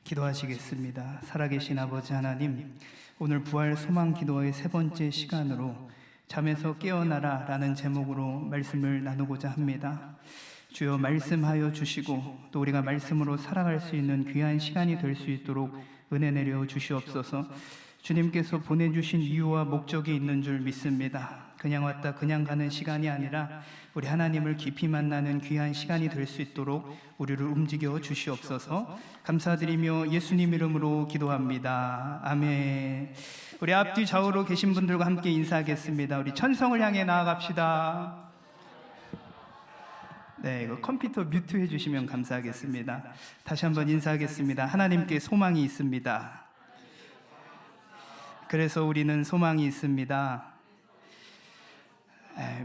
기도하시겠습니다. 살아계신 아버지 하나님, 오늘 부활 소망 기도의 세 번째 시간으로 잠에서 깨어나라 라는 제목으로 말씀을 나누고자 합니다. 주여, 말씀하여 주시고 또 우리가 말씀으로 살아갈 수 있는 귀한 시간이 될 수 있도록 은혜 내려 주시옵소서. 주님께서 보내주신 이유와 목적이 있는 줄 믿습니다. 그냥 왔다 그냥 가는 시간이 아니라 우리 하나님을 깊이 만나는 귀한 시간이 될 수 있도록 우리를 움직여 주시옵소서. 감사드리며 예수님 이름으로 기도합니다. 아멘. 우리 앞뒤 좌우로 계신 분들과 함께 인사하겠습니다. 우리 천성을 향해 나아갑시다. 네, 이거 컴퓨터 뮤트 해주시면 감사하겠습니다. 다시 한번 인사하겠습니다. 하나님께 소망이 있습니다. 그래서 우리는 소망이 있습니다.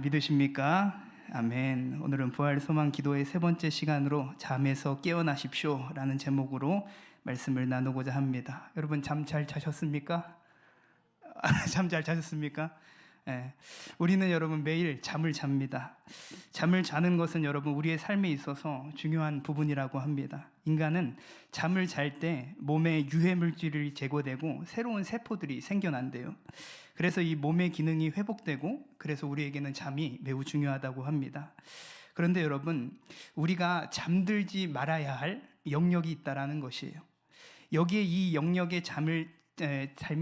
믿으십니까? 아멘. 오늘은 부활 소망 기도의 세 번째 시간으로 잠에서 깨어나십시오 라는 제목으로 말씀을 나누고자 합니다. 여러분, 잠 잘 자셨습니까? 잠 잘 자셨습니까? 우리는 여러분 매일 잠을 잡니다. 잠을 자는 것은 여러분 우리의 삶에 있어서 중요한 부분이라고 합니다. 인간은 잠을 잘 때 몸에 유해 물질이 제거되고 새로운 세포들이 생겨난대요. 그래서 이 몸의 기능이 회복되고, 그래서 우리에게는 잠이 매우 중요하다고 합니다. 그런데 여러분, 우리가 잠들지 말아야 할 영역이 있다라는 것이에요. 여기에 이 영역에 잠이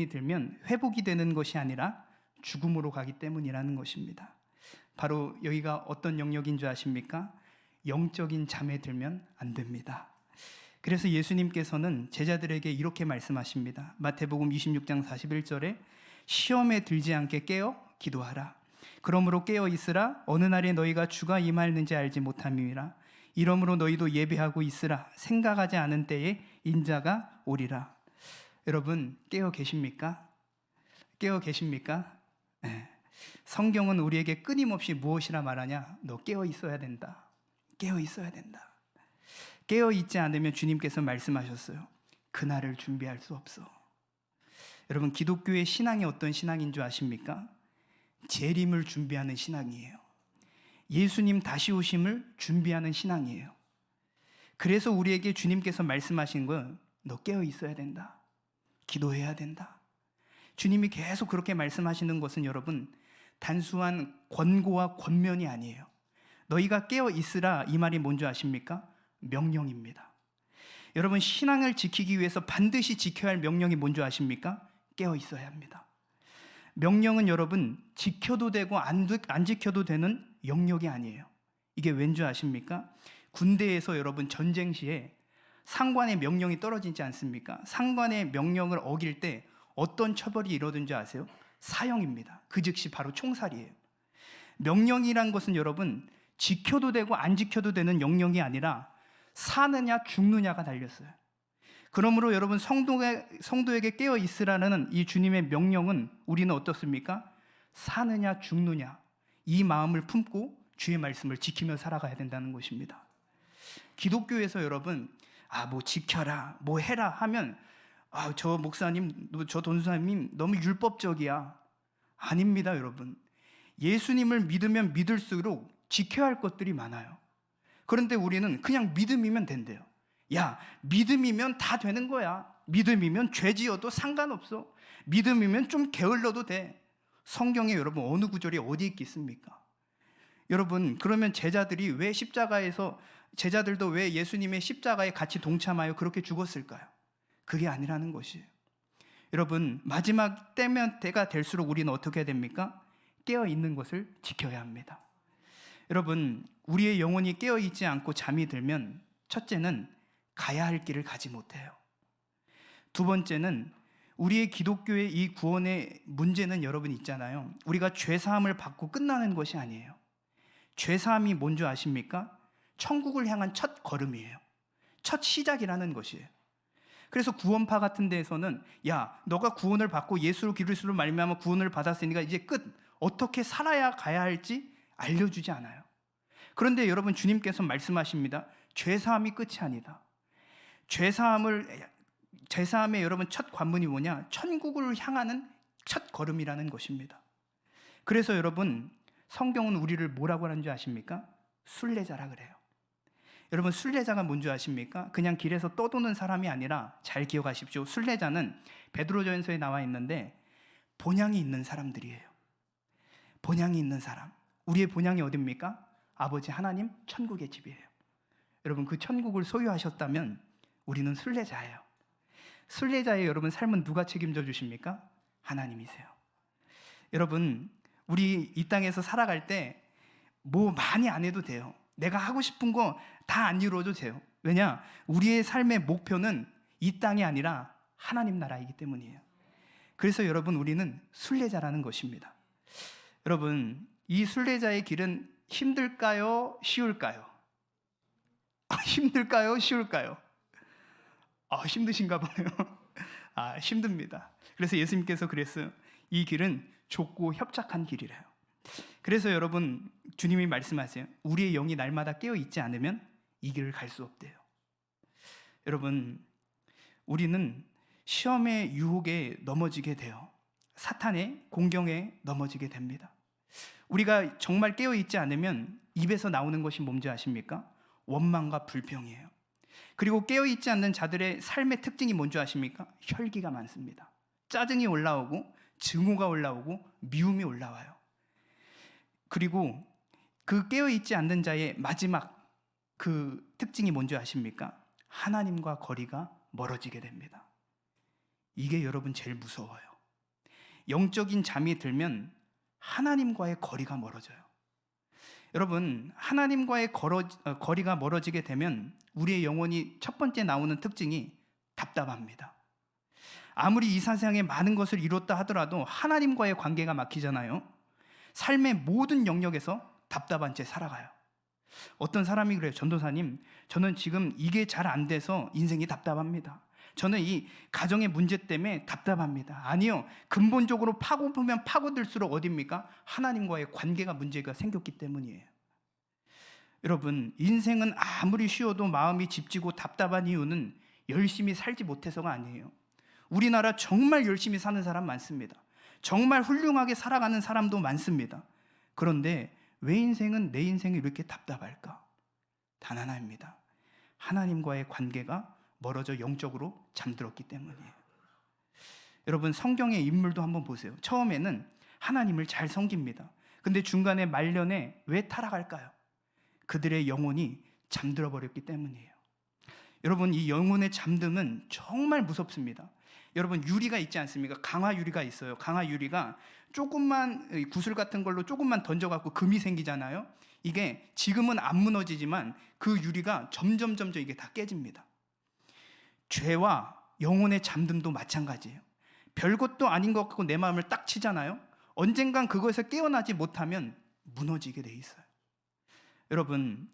들면 회복이 되는 것이 아니라 죽음으로 가기 때문이라는 것입니다. 바로 여기가 어떤 영역인 줄 아십니까? 영적인 잠에 들면 안 됩니다. 그래서 예수님께서는 제자들에게 이렇게 말씀하십니다. 마태복음 26장 41절에 시험에 들지 않게 깨어 기도하라. 그러므로 깨어 있으라. 어느 날에 너희가 주가 임하였는지 알지 못함이라. 이러므로 너희도 예배하고 있으라. 생각하지 않은 때에 인자가 오리라. 여러분, 깨어 계십니까? 깨어 계십니까? 성경은 우리에게 끊임없이 무엇이라 말하냐? 너 깨어 있어야 된다. 깨어 있어야 된다. 깨어 있지 않으면 주님께서 말씀하셨어요. 그날을 준비할 수 없어. 여러분, 기독교의 신앙이 어떤 신앙인 줄 아십니까? 재림을 준비하는 신앙이에요. 예수님 다시 오심을 준비하는 신앙이에요. 그래서 우리에게 주님께서 말씀하신 건 너 깨어 있어야 된다. 기도해야 된다. 주님이 계속 그렇게 말씀하시는 것은 여러분 단순한 권고와 권면이 아니에요. 너희가 깨어 있으라, 이 말이 뭔지 아십니까? 명령입니다. 여러분, 신앙을 지키기 위해서 반드시 지켜야 할 명령이 뭔지 아십니까? 깨어 있어야 합니다. 명령은 여러분 지켜도 되고 안 지켜도 되는 영역이 아니에요. 이게 왠지 아십니까? 군대에서 여러분 전쟁 시에 상관의 명령이 떨어지지 않습니까? 상관의 명령을 어길 때 어떤 처벌이 이루어진지 아세요? 사형입니다. 그 즉시 바로 총살이에요. 명령이란 것은 여러분 지켜도 되고 안 지켜도 되는 영역이 아니라 사느냐 죽느냐가 달렸어요. 그러므로 여러분 성도에게 깨어 있으라는 이 주님의 명령은 우리는 어떻습니까? 사느냐 죽느냐 이 마음을 품고 주의 말씀을 지키며 살아가야 된다는 것입니다. 기독교에서 여러분 뭐 지켜라 뭐 해라 하면 저 목사님, 저 돈사님 너무 율법적이야. 아닙니다, 여러분. 예수님을 믿으면 믿을수록 지켜야 할 것들이 많아요. 그런데 우리는 그냥 믿음이면 된대요. 야, 믿음이면 다 되는 거야. 믿음이면 죄 지어도 상관없어. 믿음이면 좀 게을러도 돼. 성경에 여러분 어느 구절이 어디 있겠습니까? 여러분, 그러면 제자들이 왜 제자들도 왜 예수님의 십자가에 같이 동참하여 그렇게 죽었을까요? 그게 아니라는 것이에요. 여러분, 마지막 때가 될수록 우리는 어떻게 해야 됩니까? 깨어있는 것을 지켜야 합니다. 여러분, 우리의 영혼이 깨어있지 않고 잠이 들면 첫째는 가야 할 길을 가지 못해요. 두 번째는 우리의 기독교의 이 구원의 문제는 여러분 있잖아요. 우리가 죄사함을 받고 끝나는 것이 아니에요. 죄사함이 뭔지 아십니까? 천국을 향한 첫 걸음이에요. 첫 시작이라는 것이에요. 그래서 구원파 같은 데에서는 야, 너가 구원을 받고 예수 그리스도로 말미암아 구원을 받았으니까 이제 끝. 어떻게 살아야 가야 할지 알려주지 않아요. 그런데 여러분, 주님께서 말씀하십니다. 죄사함이 끝이 아니다. 죄사함의 여러분 첫 관문이 뭐냐? 천국을 향하는 첫 걸음이라는 것입니다. 그래서 여러분, 성경은 우리를 뭐라고 하는지 아십니까? 순례자라 그래요. 여러분, 순례자가 뭔지 아십니까? 그냥 길에서 떠도는 사람이 아니라, 잘 기억하십시오. 순례자는 베드로전서에 나와 있는데 본향이 있는 사람들이에요. 본향이 있는 사람. 우리의 본향이 어디입니까? 아버지 하나님 천국의 집이에요. 여러분, 그 천국을 소유하셨다면 우리는 순례자예요. 순례자의 여러분 삶은 누가 책임져 주십니까? 하나님이세요. 여러분, 우리 이 땅에서 살아갈 때 뭐 많이 안 해도 돼요. 내가 하고 싶은 거 다 안 이루어도 돼요. 왜냐? 우리의 삶의 목표는 이 땅이 아니라 하나님 나라이기 때문이에요. 그래서 여러분, 우리는 순례자라는 것입니다. 여러분, 이 순례자의 길은 힘들까요? 쉬울까요? 힘들까요? 쉬울까요? 힘드신가 봐요. 힘듭니다. 그래서 예수님께서 그랬어요. 이 길은 좁고 협착한 길이래요. 그래서 여러분, 주님이 말씀하세요. 우리의 영이 날마다 깨어 있지 않으면 이 길을 갈 수 없대요. 여러분, 우리는 시험의 유혹에 넘어지게 돼요. 사탄의 공경에 넘어지게 됩니다. 우리가 정말 깨어 있지 않으면 입에서 나오는 것이 뭔지 아십니까? 원망과 불평이에요. 그리고 깨어 있지 않는 자들의 삶의 특징이 뭔지 아십니까? 혈기가 많습니다. 짜증이 올라오고 증오가 올라오고 미움이 올라와요. 그리고 그 깨어있지 않는 자의 마지막 그 특징이 뭔지 아십니까? 하나님과 거리가 멀어지게 됩니다. 이게 여러분 제일 무서워요. 영적인 잠이 들면 하나님과의 거리가 멀어져요. 여러분, 하나님과의 거리가 멀어지게 되면 우리의 영혼이 첫 번째 나오는 특징이 답답합니다. 아무리 이 세상에 많은 것을 이뤘다 하더라도 하나님과의 관계가 막히잖아요. 삶의 모든 영역에서 답답한 채 살아가요. 어떤 사람이 그래요. 전도사님, 저는 지금 이게 잘 안 돼서 인생이 답답합니다. 저는 이 가정의 문제 때문에 답답합니다. 아니요, 근본적으로 파고보면 파고들수록 어디입니까? 하나님과의 관계가 문제가 생겼기 때문이에요. 여러분, 인생은 아무리 쉬어도 마음이 집지고 답답한 이유는 열심히 살지 못해서가 아니에요. 우리나라 정말 열심히 사는 사람 많습니다. 정말 훌륭하게 살아가는 사람도 많습니다. 그런데 왜 인생은 내 인생이 이렇게 답답할까? 단 하나입니다. 하나님과의 관계가 멀어져 영적으로 잠들었기 때문이에요. 여러분, 성경의 인물도 한번 보세요. 처음에는 하나님을 잘 섬깁니다. 근데 중간에 말년에 왜 타락할까요? 그들의 영혼이 잠들어 버렸기 때문이에요. 여러분, 이 영혼의 잠듦은 정말 무섭습니다. 여러분, 유리가 있지 않습니까? 강화 유리가 있어요. 강화 유리가 조금만 구슬 같은 걸로 조금만 던져갖고 금이 생기잖아요. 이게 지금은 안 무너지지만 그 유리가 점점 이게 다 깨집니다. 죄와 영혼의 잠듦도 마찬가지예요. 별것도 아닌 것 같고 내 마음을 딱 치잖아요. 언젠간 그것에서 깨어나지 못하면 무너지게 돼 있어요. 여러분,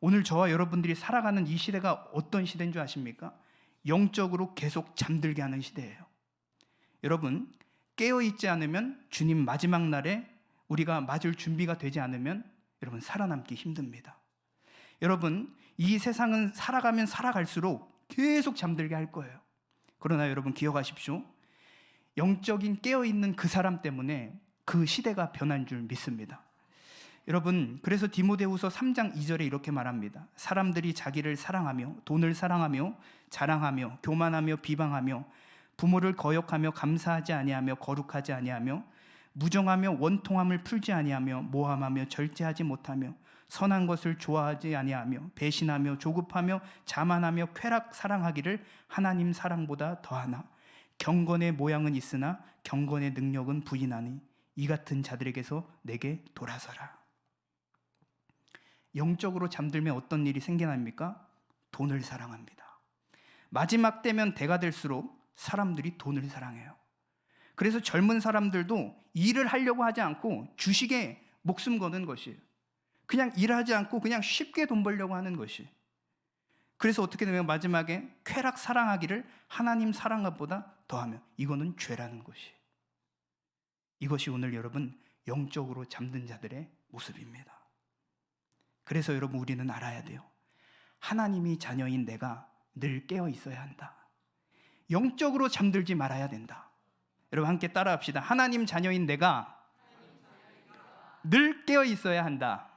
오늘 저와 여러분들이 살아가는 이 시대가 어떤 시대인 줄 아십니까? 영적으로 계속 잠들게 하는 시대예요. 여러분, 깨어있지 않으면 주님 마지막 날에 우리가 맞을 준비가 되지 않으면 여러분 살아남기 힘듭니다. 여러분, 이 세상은 살아가면 살아갈수록 계속 잠들게 할 거예요. 그러나 여러분 기억하십시오. 영적인 깨어있는 그 사람 때문에 그 시대가 변한 줄 믿습니다. 여러분, 그래서 디모데후서 3장 2절에 이렇게 말합니다. 사람들이 자기를 사랑하며 돈을 사랑하며 자랑하며 교만하며 비방하며 부모를 거역하며 감사하지 아니하며 거룩하지 아니하며 무정하며 원통함을 풀지 아니하며 모함하며 절제하지 못하며 선한 것을 좋아하지 아니하며 배신하며 조급하며 자만하며 쾌락 사랑하기를 하나님 사랑보다 더하나 경건의 모양은 있으나 경건의 능력은 부인하니 이 같은 자들에게서 내게 돌아서라. 영적으로 잠들면 어떤 일이 생겨납니까? 돈을 사랑합니다. 마지막 때면 때가 될수록 사람들이 돈을 사랑해요. 그래서 젊은 사람들도 일을 하려고 하지 않고 주식에 목숨 거는 것이에요. 그냥 일하지 않고 그냥 쉽게 돈 벌려고 하는 것이. 그래서 어떻게 되면 마지막에 쾌락 사랑하기를 하나님 사랑보다 더하며 이거는 죄라는 것이. 이것이 오늘 여러분 영적으로 잠든 자들의 모습입니다. 그래서 여러분 우리는 알아야 돼요. 하나님이 자녀인 내가 늘 깨어 있어야 한다. 영적으로 잠들지 말아야 된다. 여러분 함께 따라합시다. 하나님 자녀인 내가 늘 깨어 있어야 한다.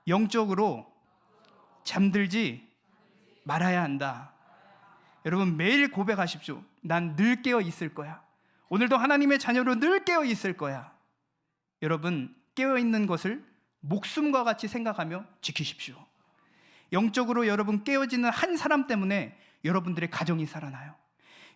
영적으로 잠들지 말아야 한다. 여러분 매일 고백하십시오. 난 늘 깨어 있을 거야. 오늘도 하나님의 자녀로 늘 깨어 있을 거야. 여러분 깨어 있는 것을 목숨과 같이 생각하며 지키십시오. 영적으로 여러분 깨어지는 한 사람 때문에 여러분들의 가정이 살아나요.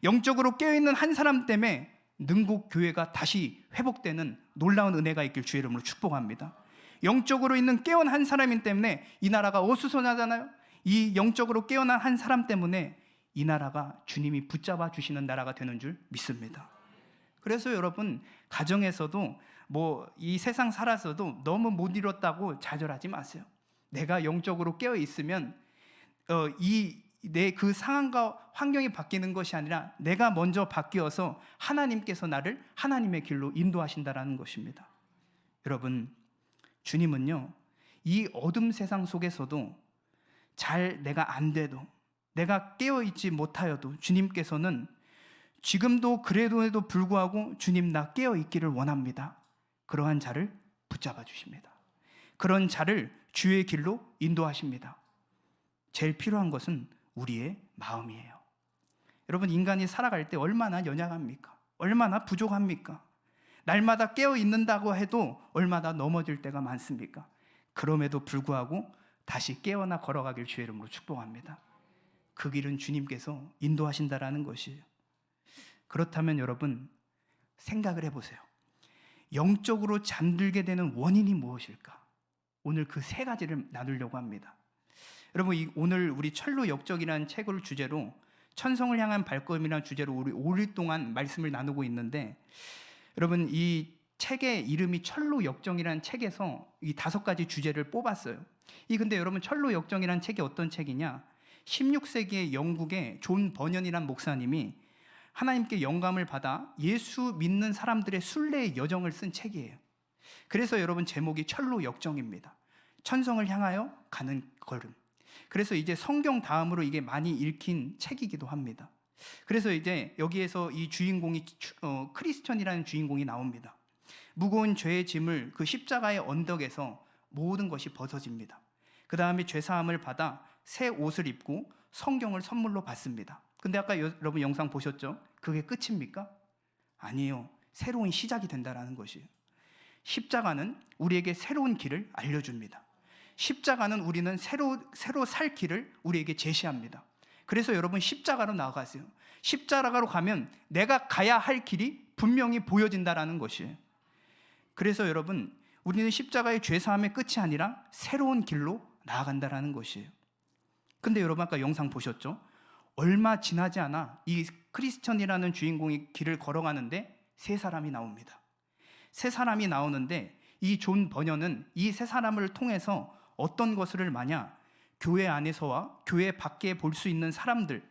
영적으로 깨어있는 한 사람 때문에 능곡 교회가 다시 회복되는 놀라운 은혜가 있길 주의 이름으로 축복합니다. 영적으로 있는 깨어난 한 사람인 때문에 이 나라가 어수선하잖아요. 이 영적으로 깨어난 한 사람 때문에 이 나라가 주님이 붙잡아 주시는 나라가 되는 줄 믿습니다. 그래서 여러분 가정에서도 이 세상 살아서도 너무 못 이뤘다고 좌절하지 마세요. 내가 영적으로 깨어 있으면 내 그 상황과 환경이 바뀌는 것이 아니라 내가 먼저 바뀌어서 하나님께서 나를 하나님의 길로 인도하신다라는 것입니다. 여러분 주님은요 이 어둠 세상 속에서도 잘 내가 안 돼도 내가 깨어있지 못하여도 주님께서는 지금도 그래도에도 불구하고 주님 나 깨어있기를 원합니다. 그러한 자를 붙잡아 주십니다. 그런 자를 주의 길로 인도하십니다. 제일 필요한 것은 우리의 마음이에요. 여러분 인간이 살아갈 때 얼마나 연약합니까? 얼마나 부족합니까? 날마다 깨어 있는다고 해도 얼마나 넘어질 때가 많습니까? 그럼에도 불구하고 다시 깨어나 걸어가길 주의 이름으로 축복합니다. 그 길은 주님께서 인도하신다라는 것이에요. 그렇다면 여러분 생각을 해보세요. 영적으로 잠들게 되는 원인이 무엇일까? 오늘 그 세 가지를 나누려고 합니다. 여러분 오늘 우리 철로 역적이라는 책을 주제로 천성을 향한 발걸음이라는 주제로 우리 5일 동안 말씀을 나누고 있는데 여러분 이 책의 이름이 철로 역정이라는 책에서 이 5가지 주제를 뽑았어요. 근데 여러분 철로 역정이라는 책이 어떤 책이냐? 16세기의 영국의 존 버년이라는 목사님이 하나님께 영감을 받아 예수 믿는 사람들의 순례의 여정을 쓴 책이에요. 그래서 여러분 제목이 철로 역정입니다. 천성을 향하여 가는 걸음. 그래서 이제 성경 다음으로 이게 많이 읽힌 책이기도 합니다. 그래서 이제 여기에서 이 주인공이 크리스천이라는 주인공이 나옵니다. 무거운 죄의 짐을 그 십자가의 언덕에서 모든 것이 벗어집니다. 그 다음에 죄사함을 받아 새 옷을 입고 성경을 선물로 받습니다. 근데 아까 여러분 영상 보셨죠? 그게 끝입니까? 아니에요. 새로운 시작이 된다는 것이에요. 십자가는 우리에게 새로운 길을 알려줍니다. 십자가는 우리는 새로 살 길을 우리에게 제시합니다. 그래서 여러분 십자가로 나아가세요. 십자가로 가면 내가 가야 할 길이 분명히 보여진다는 것이에요. 그래서 여러분 우리는 십자가의 죄사함의 끝이 아니라 새로운 길로 나아간다는 것이에요. 근데 여러분 아까 영상 보셨죠? 얼마 지나지 않아 이 크리스천이라는 주인공이 길을 걸어가는데 세 사람이 나옵니다. 세 사람이 나오는데 이 존 버년은 이 세 사람을 통해서 어떤 것을 마냐? 교회 안에서와 교회 밖에 볼 수 있는 사람들,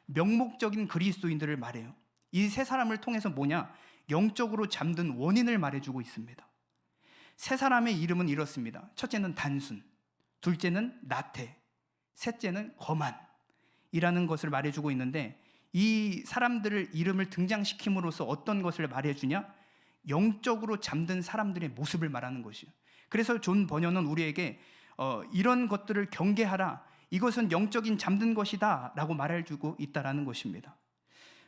명목적인 그리스도인들을 말해요. 이 세 사람을 통해서 뭐냐? 영적으로 잠든 원인을 말해주고 있습니다. 세 사람의 이름은 이렇습니다. 첫째는 단순, 둘째는 나태, 셋째는 거만이라는 것을 말해주고 있는데 이 사람들을 이름을 등장시킴으로써 어떤 것을 말해주냐? 영적으로 잠든 사람들의 모습을 말하는 것이에요. 그래서 존 버년은 우리에게 이런 것들을 경계하라. 이것은 영적인 잠든 것이다 라고 말해주고 있다는 것입니다.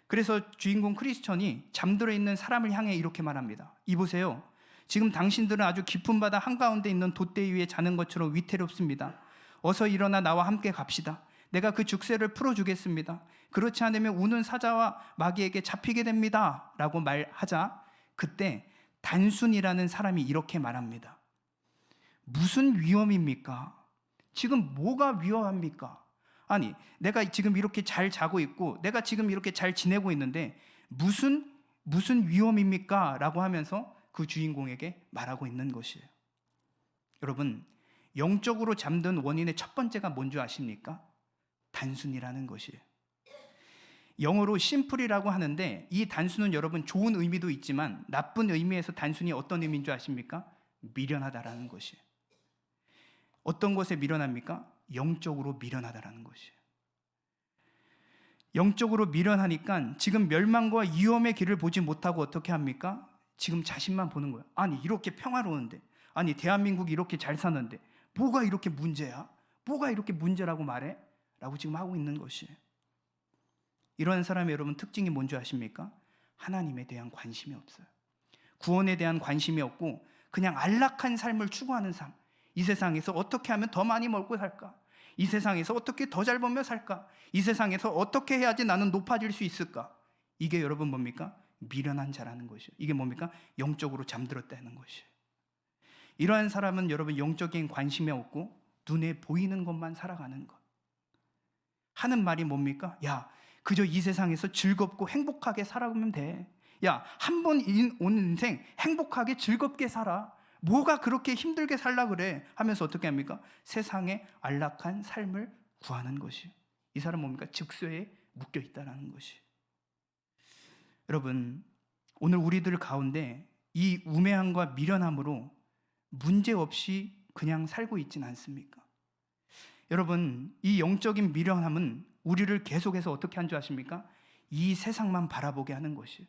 그래서 주인공 크리스천이 잠들어 있는 사람을 향해 이렇게 말합니다. 이보세요. 지금 당신들은 아주 깊은 바다 한가운데 있는 돛대 위에 자는 것처럼 위태롭습니다. 어서 일어나 나와 함께 갑시다. 내가 그 죽새를 풀어주겠습니다. 그렇지 않으면 우는 사자와 마귀에게 잡히게 됩니다 라고 말하자 그때 단순이라는 사람이 이렇게 말합니다. 무슨 위험입니까? 지금 뭐가 위험합니까? 아니, 내가 지금 이렇게 잘 자고 있고 내가 지금 이렇게 잘 지내고 있는데 무슨 위험입니까? 라고 하면서 그 주인공에게 말하고 있는 것이에요. 여러분, 영적으로 잠든 원인의 첫 번째가 뭔지 아십니까? 단순이라는 것이에요. 영어로 심플이라고 하는데 이 단순은 여러분 좋은 의미도 있지만 나쁜 의미에서 단순이 어떤 의미인 줄 아십니까? 미련하다라는 것이에요. 어떤 것에 미련합니까? 영적으로 미련하다라는 것이에요. 영적으로 미련하니까 지금 멸망과 위험의 길을 보지 못하고 어떻게 합니까? 지금 자신만 보는 거예요. 아니 이렇게 평화로운데, 아니 대한민국이 이렇게 잘 사는데 뭐가 이렇게 문제야? 뭐가 이렇게 문제라고 말해? 라고 지금 하고 있는 것이에요. 이런 사람의 여러분 특징이 뭔지 아십니까? 하나님에 대한 관심이 없어요. 구원에 대한 관심이 없고 그냥 안락한 삶을 추구하는 삶. 이 세상에서 어떻게 하면 더 많이 먹고 살까? 이 세상에서 어떻게 더 잘 벌며 살까? 이 세상에서 어떻게 해야지 나는 높아질 수 있을까? 이게 여러분 뭡니까? 미련한 자라는 것이에요. 이게 뭡니까? 영적으로 잠들었다는 것이에요. 이러한 사람은 여러분 영적인 관심이 없고 눈에 보이는 것만 살아가는 것. 하는 말이 뭡니까? 야, 그저 이 세상에서 즐겁고 행복하게 살아가면 돼. 야, 한 번 온 인생 행복하게 즐겁게 살아. 뭐가 그렇게 힘들게 살라 그래? 하면서 어떻게 합니까? 세상에 안락한 삶을 구하는 것이. 이 사람 뭡니까? 즉쇠에 묶여 있다는 것이. 여러분, 오늘 우리들 가운데 이 우매함과 미련함으로 문제 없이 그냥 살고 있지는 않습니까? 여러분, 이 영적인 미련함은 우리를 계속해서 어떻게 한 줄 아십니까? 이 세상만 바라보게 하는 것이에요.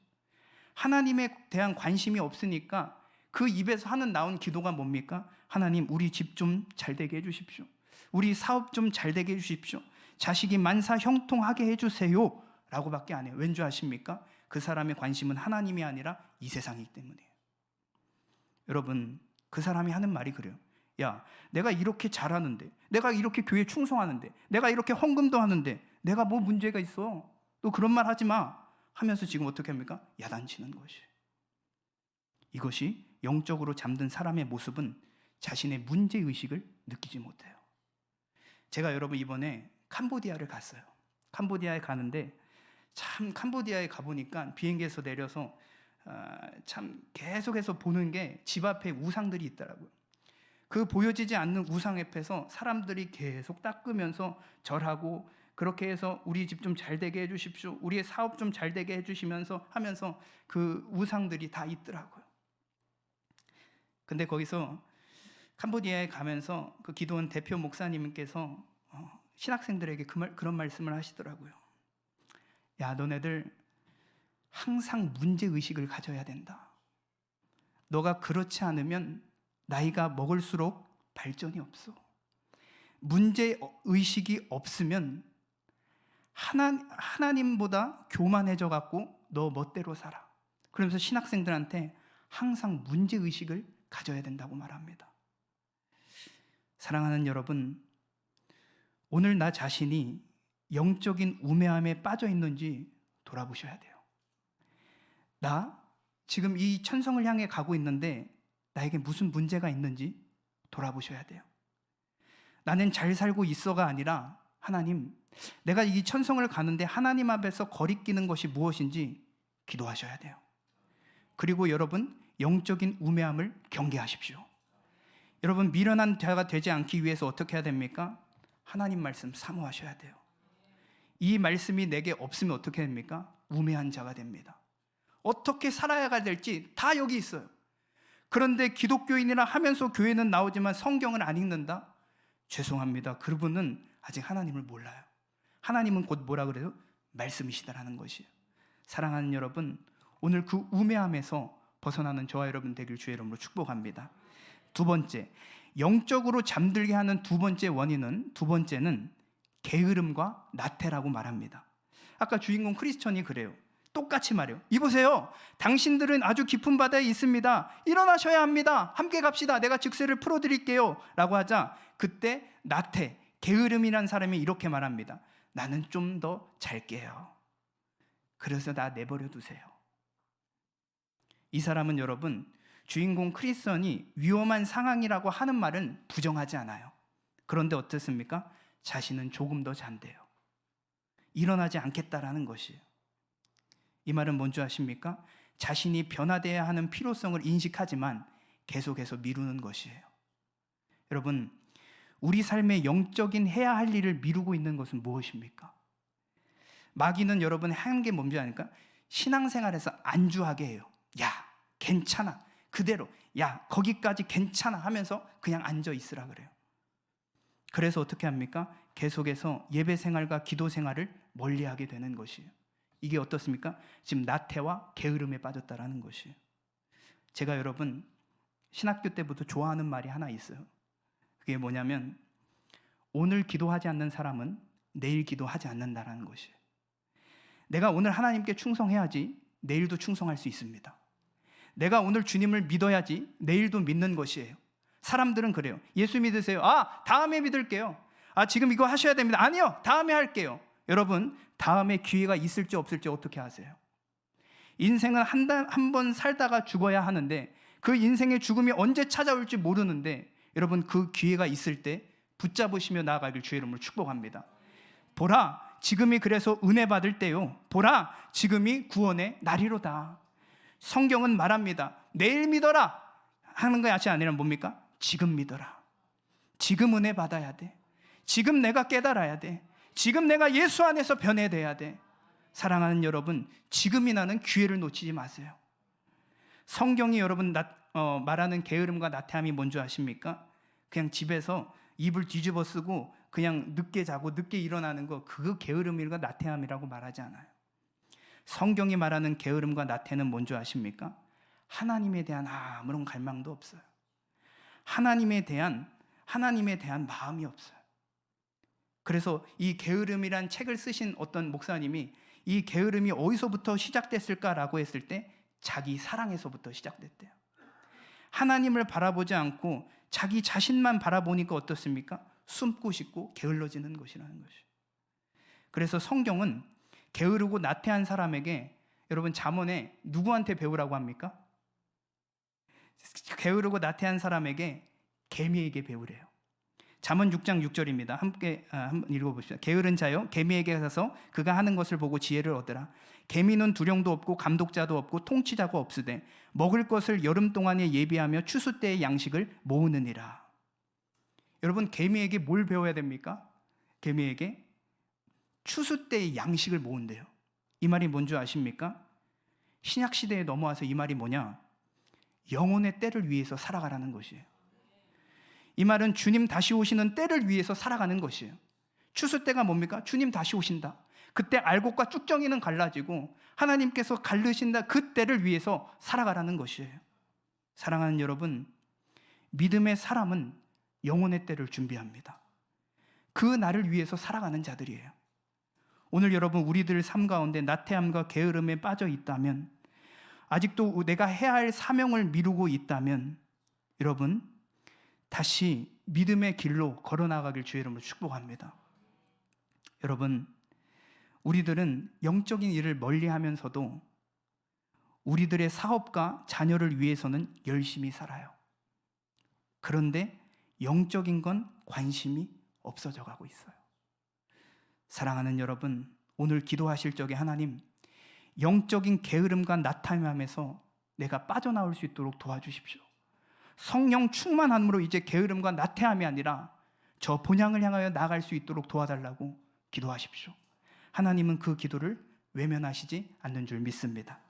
하나님에 대한 관심이 없으니까 그 입에서 나온 기도가 뭡니까? 하나님, 우리 집 좀 잘 되게 해주십시오. 우리 사업 좀 잘 되게 해주십시오. 자식이 만사 형통하게 해주세요. 라고밖에 안 해요. 왠 줄 아십니까? 그 사람의 관심은 하나님이 아니라 이 세상이기 때문이에요. 여러분, 그 사람이 하는 말이 그래요. 야, 내가 이렇게 잘하는데, 내가 이렇게 교회 충성하는데, 내가 이렇게 헌금도 하는데 내가 뭐 문제가 있어? 또 그런 말 하지 마 하면서 지금 어떻게 합니까? 야단치는 것이. 이것이 영적으로 잠든 사람의 모습은 자신의 문제의식을 느끼지 못해요. 제가 여러분 이번에 캄보디아를 갔어요. 캄보디아에 가는데 참 캄보디아에 가보니까 비행기에서 내려서 참 계속해서 보는 게 집 앞에 우상들이 있더라고요. 그 보여지지 않는 우상 앞에서 사람들이 계속 닦으면서 절하고 그렇게 해서 우리 집 좀 잘 되게 해주십시오. 우리의 사업 좀 잘 되게 해주시면서 하면서 그 우상들이 다 있더라고요. 근데 거기서 캄보디아에 가면서 그 기도원 대표 목사님께서 신학생들에게 그런 말씀을 하시더라고요. 야, 너네들 항상 문제의식을 가져야 된다. 너가 그렇지 않으면 나이가 먹을수록 발전이 없어. 문제의식이 없으면 하나님보다 교만해져 갖고 너 멋대로 살아. 그러면서 신학생들한테 항상 문제의식을 가져야 된다고 말합니다. 사랑하는 여러분, 오늘 나 자신이 영적인 우매함에 빠져 있는지 돌아보셔야 돼요. 나 지금 이 천성을 향해 가고 있는데 나에게 무슨 문제가 있는지 돌아보셔야 돼요. 나는 잘 살고 있어가 아니라 하나님, 내가 이 천성을 가는데 하나님 앞에서 거리끼는 것이 무엇인지 기도하셔야 돼요. 그리고 여러분, 영적인 우매함을 경계하십시오. 여러분, 미련한 자가 되지 않기 위해서 어떻게 해야 됩니까? 하나님 말씀 사모하셔야 돼요. 이 말씀이 내게 없으면 어떻게 됩니까? 우매한 자가 됩니다. 어떻게 살아야 될지 다 여기 있어요. 그런데 기독교인이라 하면서 교회는 나오지만 성경을 안 읽는다? 죄송합니다. 그분은 아직 하나님을 몰라요. 하나님은 곧 뭐라 그래요? 말씀이시다라는 것이에요. 사랑하는 여러분, 오늘 그 우매함에서 벗어나는 저와 여러분 되길 주의 이름으로 축복합니다. 두 번째, 영적으로 잠들게 하는 두 번째는 게으름과 나태라고 말합니다. 아까 주인공 크리스천이 그래요. 똑같이 말해요. 이보세요. 당신들은 아주 깊은 바다에 있습니다. 일어나셔야 합니다. 함께 갑시다. 내가 직세를 풀어드릴게요. 라고 하자 그때 나태, 게으름이란 사람이 이렇게 말합니다. 나는 좀 더 잘게요. 그래서 나 내버려 두세요. 이 사람은 여러분, 주인공 크리스천이 위험한 상황이라고 하는 말은 부정하지 않아요. 그런데 어떻습니까? 자신은 조금 더 잔대요. 일어나지 않겠다라는 것이에요. 이 말은 뭔지 아십니까? 자신이 변화되어야 하는 필요성을 인식하지만 계속해서 미루는 것이에요. 여러분, 우리 삶의 영적인 해야 할 일을 미루고 있는 것은 무엇입니까? 마귀는 여러분 하는 게 뭔지 아니까? 신앙생활에서 안주하게 해요. 야, 괜찮아. 그대로. 야, 거기까지 괜찮아 하면서 그냥 앉아 있으라 그래요. 그래서 어떻게 합니까? 계속해서 예배 생활과 기도 생활을 멀리하게 되는 것이에요. 이게 어떻습니까? 지금 나태와 게으름에 빠졌다라는 것이에요. 제가 여러분 신학교 때부터 좋아하는 말이 하나 있어요. 그게 뭐냐면 오늘 기도하지 않는 사람은 내일 기도하지 않는다라는 것이에요. 내가 오늘 하나님께 충성해야지 내일도 충성할 수 있습니다. 내가 오늘 주님을 믿어야지 내일도 믿는 것이에요. 사람들은 그래요. 예수 믿으세요. 다음에 믿을게요. 지금 이거 하셔야 됩니다. 아니요, 다음에 할게요. 여러분, 다음에 기회가 있을지 없을지 어떻게 아세요? 인생은 한 번 살다가 죽어야 하는데 그 인생의 죽음이 언제 찾아올지 모르는데 여러분, 그 기회가 있을 때 붙잡으시며 나아가길 주의 이름으로 축복합니다. 보라, 지금이 그래서 은혜 받을 때요. 보라, 지금이 구원의 날이로다. 성경은 말합니다. 내일 믿어라 하는 것이 아니라 뭡니까? 지금 믿어라. 지금 은혜 받아야 돼. 지금 내가 깨달아야 돼. 지금 내가 예수 안에서 변해돼야 돼. 사랑하는 여러분, 지금이 나는 기회를 놓치지 마세요. 성경이 여러분 말하는 게으름과 나태함이 뭔지 아십니까? 그냥 집에서 이불 뒤집어 쓰고 그냥 늦게 자고 늦게 일어나는 거, 그거 게으름이고 나태함이라고 말하지 않아요. 성경이 말하는 게으름과 나태는 뭔지 아십니까? 하나님에 대한 아무런 갈망도 없어요. 하나님에 대한 마음이 없어요. 그래서 이 게으름이란 책을 쓰신 어떤 목사님이 이 게으름이 어디서부터 시작됐을까라고 했을 때 자기 사랑에서부터 시작됐대요. 하나님을 바라보지 않고 자기 자신만 바라보니까 어떻습니까? 숨고 싶고 게을러지는 것이라는 것이에요. 그래서 성경은 게으르고 나태한 사람에게, 여러분 잠언에 누구한테 배우라고 합니까? 게으르고 나태한 사람에게 개미에게 배우래요. 잠언 6장 6절입니다. 함께 한번 읽어봅시다. 게으른 자여, 개미에게 가서 그가 하는 것을 보고 지혜를 얻으라. 개미는 두령도 없고 감독자도 없고 통치자가 없으되 먹을 것을 여름 동안에 예비하며 추수 때의 양식을 모으느니라. 여러분, 개미에게 뭘 배워야 됩니까? 개미에게 추수 때의 양식을 모은대요. 이 말이 뭔지 아십니까? 신약 시대에 넘어와서 이 말이 뭐냐? 영혼의 때를 위해서 살아가라는 것이에요. 이 말은 주님 다시 오시는 때를 위해서 살아가는 것이에요. 추수 때가 뭡니까? 주님 다시 오신다. 그때 알곡과 쭉정이는 갈라지고 하나님께서 갈르신다. 그 때를 위해서 살아가라는 것이에요. 사랑하는 여러분, 믿음의 사람은 영혼의 때를 준비합니다. 그 날을 위해서 살아가는 자들이에요. 오늘 여러분, 우리들 삶 가운데 나태함과 게으름에 빠져 있다면, 아직도 내가 해야 할 사명을 미루고 있다면, 여러분 다시 믿음의 길로 걸어나가길 주의 이름으로 축복합니다. 여러분, 우리들은 영적인 일을 멀리하면서도 우리들의 사업과 자녀를 위해서는 열심히 살아요. 그런데 영적인 건 관심이 없어져 가고 있어요. 사랑하는 여러분, 오늘 기도하실 적에 하나님, 영적인 게으름과 나태함에서 내가 빠져나올 수 있도록 도와주십시오. 성령 충만함으로 이제 게으름과 나태함이 아니라 저 본향을 향하여 나아갈 수 있도록 도와달라고 기도하십시오. 하나님은 그 기도를 외면하시지 않는 줄 믿습니다.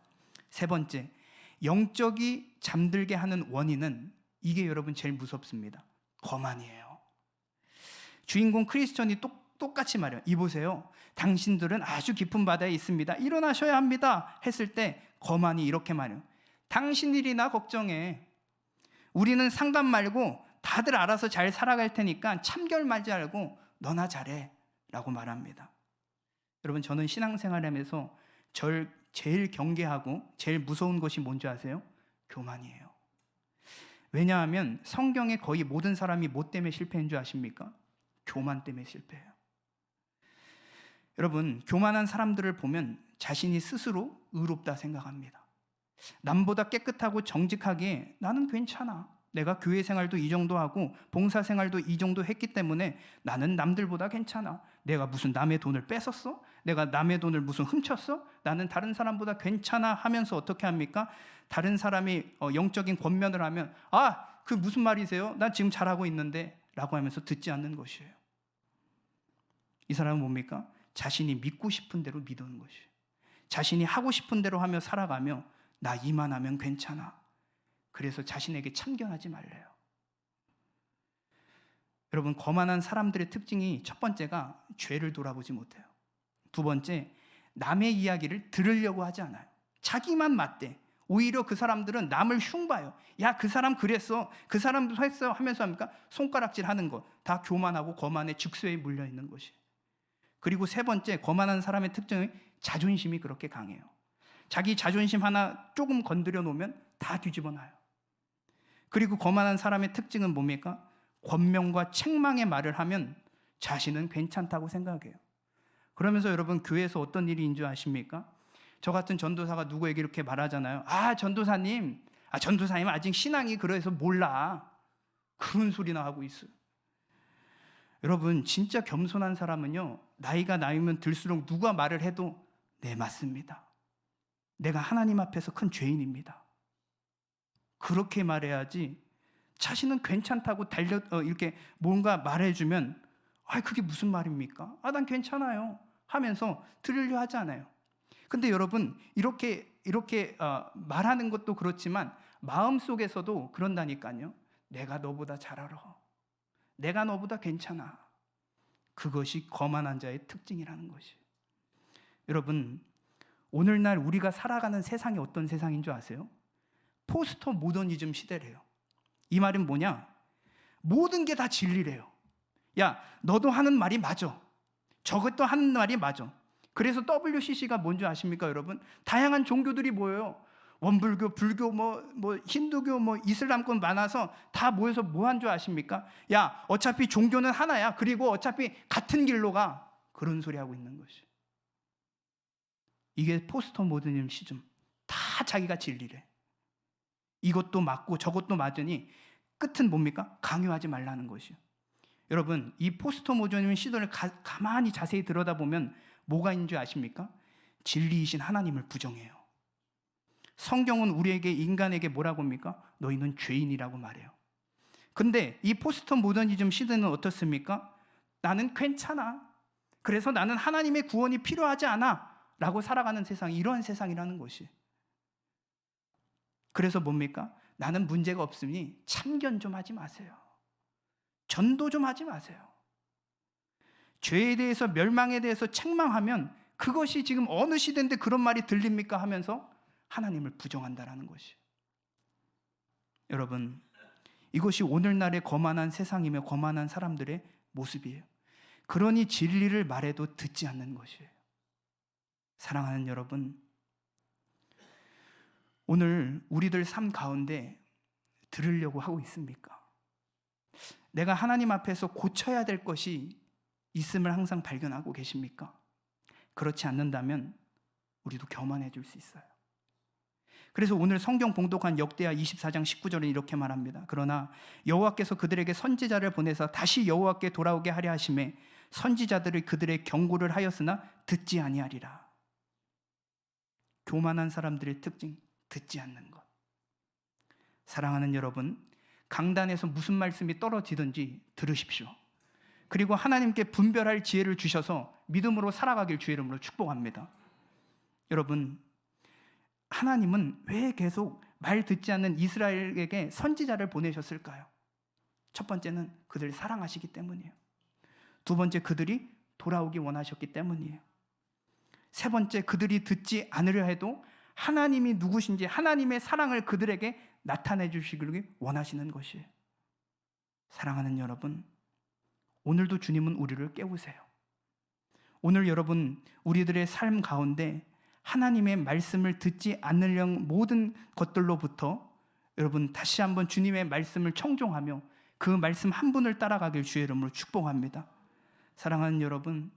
세 번째, 영적이 잠들게 하는 원인은, 이게 여러분 제일 무섭습니다. 거만이에요. 주인공 크리스천이 똑같이 말해요. 이보세요, 당신들은 아주 깊은 바다에 있습니다. 일어나셔야 합니다. 했을 때 거만이 이렇게 말해요. 당신 일이나 걱정해. 우리는 상관 말고 다들 알아서 잘 살아갈 테니까 참견 말지 말고 너나 잘해 라고 말합니다. 여러분, 저는 신앙생활하면서 절 제일 경계하고 제일 무서운 것이 뭔지 아세요? 교만이에요. 왜냐하면 성경에 거의 모든 사람이 뭐 때문에 실패한 줄 아십니까? 교만 때문에 실패해요. 여러분, 교만한 사람들을 보면 자신이 스스로 의롭다 생각합니다. 남보다 깨끗하고 정직하기에 나는 괜찮아. 내가 교회 생활도 이 정도 하고 봉사 생활도 이 정도 했기 때문에 나는 남들보다 괜찮아. 내가 무슨 남의 돈을 뺏었어? 내가 남의 돈을 무슨 훔쳤어? 나는 다른 사람보다 괜찮아 하면서 어떻게 합니까? 다른 사람이 영적인 권면을 하면 그 무슨 말이세요? 난 지금 잘하고 있는데 라고 하면서 듣지 않는 것이에요. 이 사람은 뭡니까? 자신이 믿고 싶은 대로 믿는 것이에요. 자신이 하고 싶은 대로 하며 살아가며 나 이만하면 괜찮아. 그래서 자신에게 참견하지 말래요. 여러분, 거만한 사람들의 특징이, 첫 번째가 죄를 돌아보지 못해요. 두 번째, 남의 이야기를 들으려고 하지 않아요. 자기만 맞대. 오히려 그 사람들은 남을 흉봐요. 야, 그 사람 그랬어, 그 사람도 했어 하면서 합니까? 손가락질 하는 것, 다 교만하고 거만의 직소에 물려 있는 것이. 그리고 세 번째, 거만한 사람의 특징은 자존심이 그렇게 강해요. 자기 자존심 하나 조금 건드려 놓으면 다 뒤집어 놔요. 그리고 거만한 사람의 특징은 뭡니까? 권명과 책망의 말을 하면 자신은 괜찮다고 생각해요. 그러면서 여러분, 교회에서 어떤 일인 줄 아십니까? 저 같은 전도사가 누구에게 이렇게 말하잖아요. 전도사님 아직 신앙이 그래서 몰라. 그런 소리나 하고 있어요. 여러분, 진짜 겸손한 사람은요, 나이가 나이면 들수록 누가 말을 해도 네, 맞습니다. 내가 하나님 앞에서 큰 죄인입니다. 그렇게 말해야지, 자신은 괜찮다고 이렇게 뭔가 말해주면 그게 무슨 말입니까? 난 괜찮아요 하면서 들으려 하지 않아요. 근데 여러분, 이렇게 말하는 것도 그렇지만 마음속에서도 그런다니까요. 내가 너보다 잘 알아. 내가 너보다 괜찮아. 그것이 거만한 자의 특징이라는 것이. 여러분, 오늘날 우리가 살아가는 세상이 어떤 세상인 줄 아세요? 포스트 모더니즘 시대래요. 이 말은 뭐냐? 모든 게 다 진리래요. 야, 너도 하는 말이 맞아. 저것도 하는 말이 맞아. 그래서 WCC가 뭔지 아십니까, 여러분? 다양한 종교들이 모여요. 원불교, 불교, 힌두교, 이슬람권 많아서 다 모여서 뭐 한 줄 아십니까? 야, 어차피 종교는 하나야. 그리고 어차피 같은 길로 가. 그런 소리 하고 있는 것이. 이게 포스트 모더니즘 시점. 다 자기가 진리래. 이것도 맞고 저것도 맞으니 끝은 뭡니까? 강요하지 말라는 것이요. 여러분, 이 포스트 모더니즘 시도를 가만히 자세히 들여다보면 뭐가 있는 줄 아십니까? 진리이신 하나님을 부정해요. 성경은 우리에게, 인간에게 뭐라고 합니까? 너희는 죄인이라고 말해요. 근데 이 포스트 모더니즘 시대는 어떻습니까? 나는 괜찮아. 그래서 나는 하나님의 구원이 필요하지 않아 라고 살아가는 세상이 이러한 세상이라는 것이. 그래서 뭡니까? 나는 문제가 없으니 참견 좀 하지 마세요. 전도 좀 하지 마세요. 죄에 대해서, 멸망에 대해서 책망하면 그것이 지금 어느 시대인데 그런 말이 들립니까? 하면서 하나님을 부정한다라는 것이. 여러분, 이것이 오늘날의 거만한 세상이며 거만한 사람들의 모습이에요. 그러니 진리를 말해도 듣지 않는 것이에요. 사랑하는 여러분, 오늘 우리들 삶 가운데 들으려고 하고 있습니까? 내가 하나님 앞에서 고쳐야 될 것이 있음을 항상 발견하고 계십니까? 그렇지 않는다면 우리도 교만해질 수 있어요. 그래서 오늘 성경 봉독한 역대하 24장 19절은 이렇게 말합니다. 그러나 여호와께서 그들에게 선지자를 보내서 다시 여호와께 돌아오게 하려 하심에 선지자들이 그들의 경고를 하였으나 듣지 아니하리라. 교만한 사람들의 특징, 듣지 않는 것. 사랑하는 여러분, 강단에서 무슨 말씀이 떨어지든지 들으십시오. 그리고 하나님께 분별할 지혜를 주셔서 믿음으로 살아가길 주의 이름으로 축복합니다. 여러분, 하나님은 왜 계속 말 듣지 않는 이스라엘에게 선지자를 보내셨을까요? 첫 번째는 그들을 사랑하시기 때문이에요. 두 번째, 그들이 돌아오기 원하셨기 때문이에요. 세 번째, 그들이 듣지 않으려 해도 하나님이 누구신지, 하나님의 사랑을 그들에게 나타내 주시기를 원하시는 것이에요. 사랑하는 여러분, 오늘도 주님은 우리를 깨우세요. 오늘 여러분, 우리들의 삶 가운데 하나님의 말씀을 듣지 않으려는 모든 것들로부터 여러분 다시 한번 주님의 말씀을 청종하며 그 말씀 한 분을 따라가길 주의 이름으로 축복합니다. 사랑하는 여러분,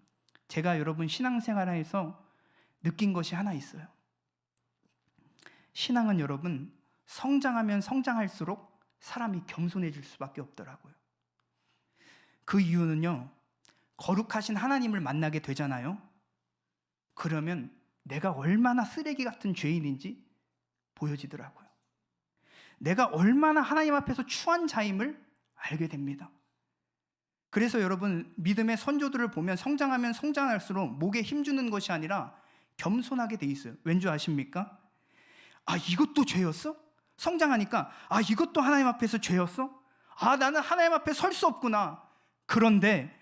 제가 여러분 신앙생활에서 느낀 것이 하나 있어요. 신앙은 여러분 성장하면 성장할수록 사람이 겸손해질 수밖에 없더라고요. 그 이유는요, 거룩하신 하나님을 만나게 되잖아요. 그러면 내가 얼마나 쓰레기 같은 죄인인지 보여지더라고요. 내가 얼마나 하나님 앞에서 추한 자임을 알게 됩니다. 그래서 여러분, 믿음의 선조들을 보면 성장하면 성장할수록 목에 힘주는 것이 아니라 겸손하게 돼 있어요. 왠지 아십니까? 이것도 죄였어? 성장하니까 이것도 하나님 앞에서 죄였어? 나는 하나님 앞에 설 수 없구나. 그런데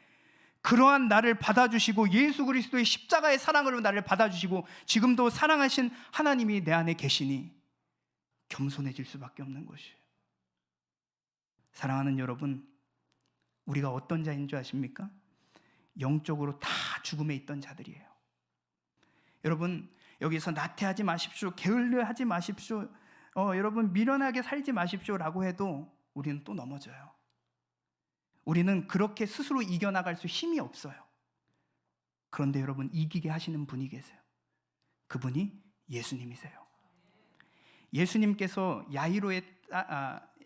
그러한 나를 받아주시고 예수 그리스도의 십자가의 사랑으로 나를 받아주시고 지금도 사랑하신 하나님이 내 안에 계시니 겸손해질 수밖에 없는 것이에요. 사랑하는 여러분, 우리가 어떤 자인 줄 아십니까? 영적으로 다 죽음에 있던 자들이에요. 여러분, 여기서 나태하지 마십시오, 게을러하지 마십시오, 여러분 미련하게 살지 마십시오라고 해도 우리는 또 넘어져요. 우리는 그렇게 스스로 이겨나갈 수 힘이 없어요. 그런데 여러분, 이기게 하시는 분이 계세요. 그분이 예수님이세요. 예수님께서 야이로의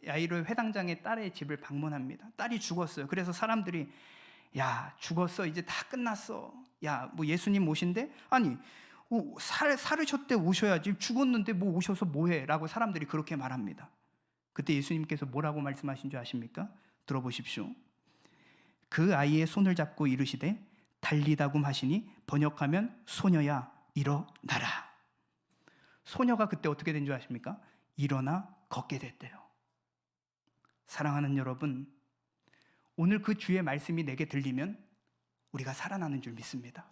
회당장의 딸의 집을 방문합니다. 딸이 죽었어요. 그래서 사람들이 야, 죽었어, 이제 다 끝났어. 야, 뭐 예수님 오신대? 아니, 살으셨대 오셔야지, 죽었는데 뭐 오셔서 뭐해? 라고 사람들이 그렇게 말합니다. 그때 예수님께서 뭐라고 말씀하신 줄 아십니까? 들어보십시오. 그 아이의 손을 잡고 이르시되 달리다굼 하시니 번역하면 소녀야 일어나라. 소녀가 그때 어떻게 된 줄 아십니까? 일어나 걷게 됐대요. 사랑하는 여러분, 오늘 그 주의 말씀이 내게 들리면 우리가 살아나는 줄 믿습니다.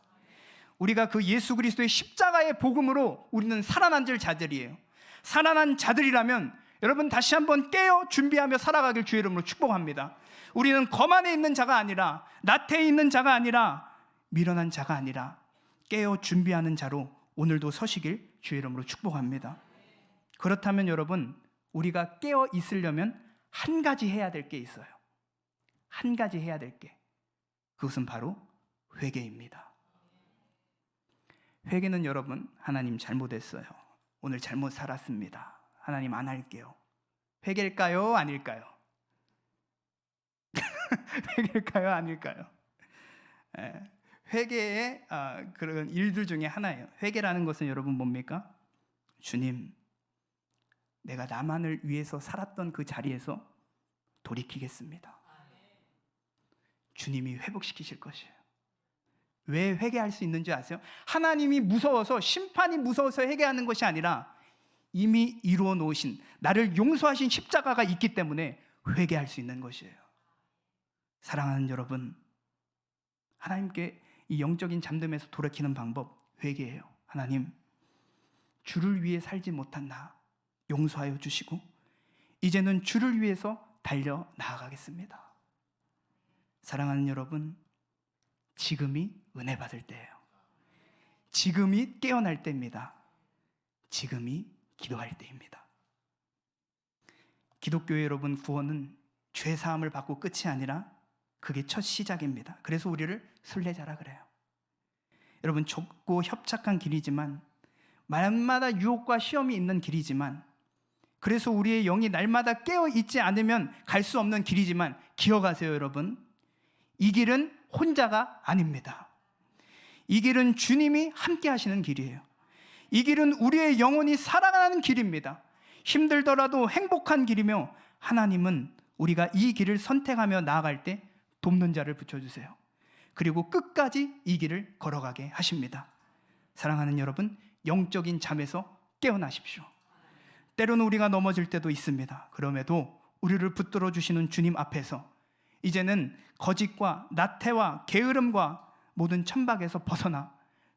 우리가 그 예수 그리스도의 십자가의 복음으로 우리는 살아난 자들이에요. 살아난 자들이라면 여러분, 다시 한번 깨어 준비하며 살아가길 주의 이름으로 축복합니다. 우리는 거만에 있는 자가 아니라, 나태에 있는 자가 아니라, 미련한 자가 아니라 깨어 준비하는 자로 오늘도 서시길 주의 이름으로 축복합니다. 그렇다면 여러분, 우리가 깨어 있으려면 한 가지 해야 될 게 있어요. 한 가지 해야 될 게, 그것은 바로 회개입니다. 회개는 여러분, 하나님 잘못했어요, 오늘 잘못 살았습니다, 하나님 안 할게요. 회개일까요? 아닐까요? 회개일까요? 아닐까요? 회개의 그런 일들 중에 하나예요. 회개라는 것은 여러분 뭡니까? 주님, 내가 나만을 위해서 살았던 그 자리에서 돌이키겠습니다. 주님이 회복시키실 것이에요. 왜 회개할 수 있는지 아세요? 하나님이 무서워서, 심판이 무서워서 회개하는 것이 아니라 이미 이루어 놓으신, 나를 용서하신 십자가가 있기 때문에 회개할 수 있는 것이에요. 사랑하는 여러분, 하나님께 이 영적인 잠듦에서 돌이키는 방법, 회개예요. 하나님, 주를 위해 살지 못한 나 용서하여 주시고 이제는 주를 위해서 달려 나아가겠습니다. 사랑하는 여러분, 지금이 은혜 받을 때예요. 지금이 깨어날 때입니다. 지금이 기도할 때입니다. 기독교의 여러분, 구원은 죄 사함을 받고 끝이 아니라 그게 첫 시작입니다. 그래서 우리를 순례자라 그래요. 여러분, 좁고 협착한 길이지만, 날마다 유혹과 시험이 있는 길이지만, 그래서 우리의 영이 날마다 깨어 있지 않으면 갈 수 없는 길이지만, 기억하세요 여러분, 이 길은 혼자가 아닙니다. 이 길은 주님이 함께 하시는 길이에요. 이 길은 우리의 영혼이 살아가는 길입니다. 힘들더라도 행복한 길이며, 하나님은 우리가 이 길을 선택하며 나아갈 때 돕는 자를 붙여주세요. 그리고 끝까지 이 길을 걸어가게 하십니다. 사랑하는 여러분, 영적인 잠에서 깨어나십시오. 때로는 우리가 넘어질 때도 있습니다. 그럼에도 우리를 붙들어 주시는 주님 앞에서 이제는 거짓과 나태와 게으름과 모든 천박에서 벗어나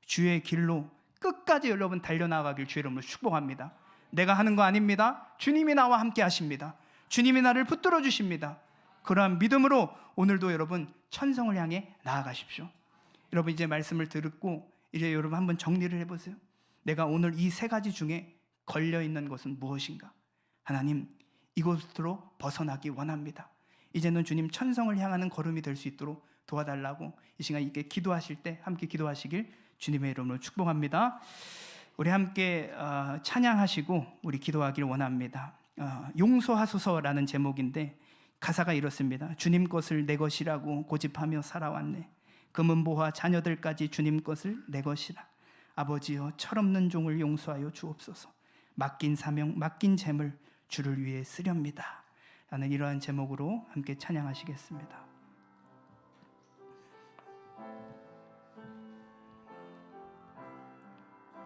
주의 길로 끝까지 여러분 달려나가길 주의 이름으로 축복합니다. 내가 하는 거 아닙니다. 주님이 나와 함께 하십니다. 주님이 나를 붙들어 주십니다. 그러한 믿음으로 오늘도 여러분 천성을 향해 나아가십시오. 여러분, 이제 말씀을 듣고 이제 여러분 한번 정리를 해보세요. 내가 오늘 이 세 가지 중에 걸려있는 것은 무엇인가? 하나님, 이곳으로 벗어나기 원합니다. 이제는 주님 천성을 향하는 걸음이 될 수 있도록 도와달라고 이 시간 이렇게 기도하실 때 함께 기도하시길 주님의 이름으로 축복합니다. 우리 함께 찬양하시고 우리 기도하길 원합니다. 용서하소서라는 제목인데 가사가 이렇습니다. 주님 것을 내 것이라고 고집하며 살아왔네. 금은보화 자녀들까지 주님 것을 내 것이라. 아버지여, 철없는 종을 용서하여 주옵소서. 맡긴 사명, 맡긴 재물 주를 위해 쓰렵니다. 라는 이러한 제목으로 함께 찬양하시겠습니다.